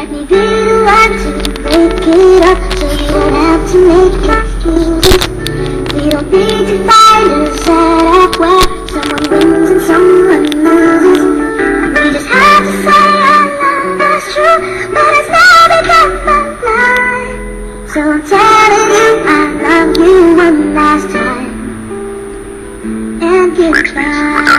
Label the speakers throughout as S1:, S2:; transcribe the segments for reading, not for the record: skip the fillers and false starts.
S1: Let me be the one to break it up, so you won't have to make excuses. We don't need to find a setup where someone wins and someone loses. We just have to say our love is true, but it's never done my life. So I'm telling you I love you one last time, and goodbye.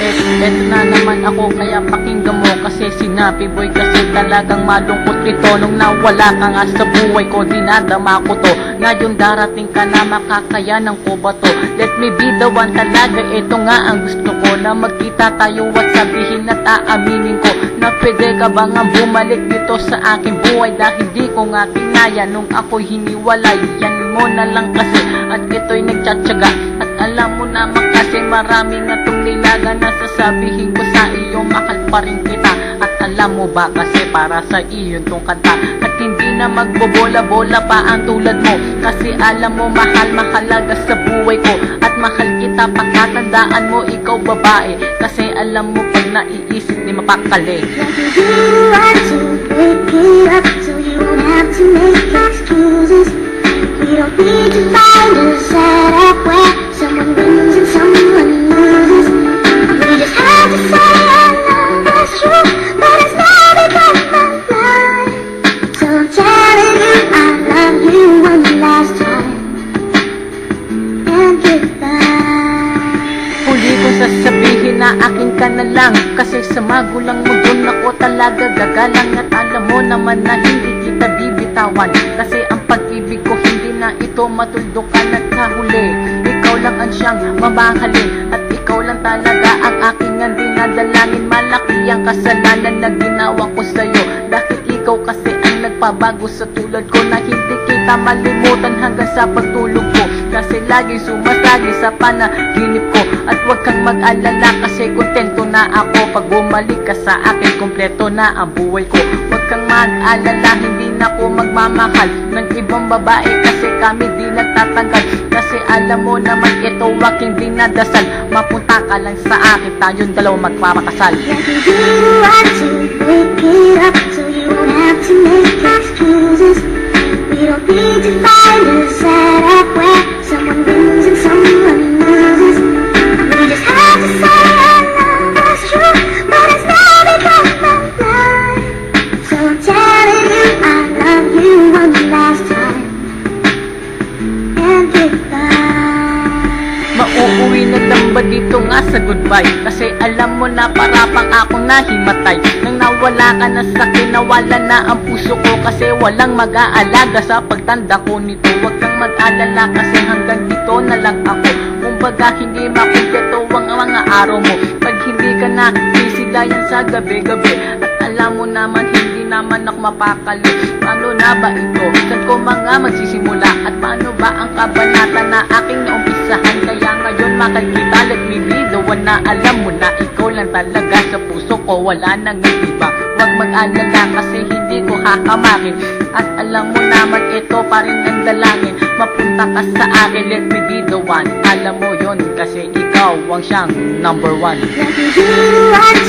S2: Eto na naman ako, kaya pakinggan mo. Kasi sinabi boy, kasi talagang malungkot ito. Nung nawala ka nga sa buhay ko, dinadama ko to. Ngayon darating ka na, makakayanan ko ba to? Let me be the one talaga, ito nga ang gusto ko. Na magkita tayo at sabihin at aaminin ko na pwede ka bang bumalik dito sa aking buhay. Dahil di ko nga kinaya nung ako'y hiniwalay. Yan mo na lang kasi, at ito'y nagtsatsaga. At alam mo naman kasi marami nga itong nilaga na sasabihin ko sa iyo, mahal pa rin kita. At alam mo ba kasi para sa iyo tong kanta. At hindi na magbobola-bola pa ang tulad mo. Kasi alam mo mahal-mahalaga sa buhay ko. At mahal kita pagkatandaan mo, ikaw babae. Kasi alam mo pag naiisip di mapakali.
S1: Let me be the one to break it up, so you won't have to make excuses. We don't need to find a setup where someone wins and someone loses. We just have to say our love is true, but it's never done my life. So I'm telling you I love you one last time, and goodbye.
S2: Huli kong sasabihin na akin ka na lang. Kasi sa magulang mo dun ako talaga gagalang. At alam mo naman na hindi kita bibitawan. Kasi ang pag-ibig ko hindi na ito matuldukan at kahuli. Ikaw lang ang siyang mamahalin. At ikaw lang talaga ang aking ang dinadalangin. Malaki ang kasalanan na ginawa ko sa'yo. Dahil ikaw kasi ang nagpabago sa tulad ko. Na hindi kita malimutan hanggang sa pagtulog ko. Kasi lagi sumasagi sa panaginip ko. At huwag kang mag-alala kasi kontento na ako. Pag bumalik ka sa akin, kompleto na ang buhay ko. Huwag kang mag-alala, hindi na ako magmamahal ng ibang babae. Kasi kami di nagtatanggal. Kasi alam mo naman ito aking dinadasal. Mapunta ka lang sa akin, tayong dalawa magpapakasal.
S1: Let me be the one to break it up, so you won't have to make excuses. We don't need to find a setup where someone wins and someone loses. We just have to say our love is true, but it's never done my life. So I'm telling you I love you one last time, and goodbye.
S2: Mauuwi na lang ba dito nga sa goodbye? Kasi alam mo na para pang akong nahimatay. Nang nawala ka na sa akin, nawala na ang puso ko. Kasi walang mag-aalaga sa pagtanda ko nito. Huwag kang mag-alala kasi hanggang dito na lang ako. Kumbaga hindi makumpleto ang mga araw mo pag hindi ka na sisilayan sa gabi-gabi. At alam mo naman hindi naman ako mapakali. Paano na ba ito? Saan ko mga magsisimula? At paano ba ang kabanata na aking naumpisahan? Kaya ngayon makikita, let me be the one na alam mo na ikaw lang talaga sa puso ko, wala nang iba. Huwag mag-alala kasi hindi ko hahamakin. At alam mo naman ito pa rin ang dalangin. Mapunta ka sa akin, let me be the one. Alam mo yon kasi ikaw ang siyang number one.
S1: Let me be the one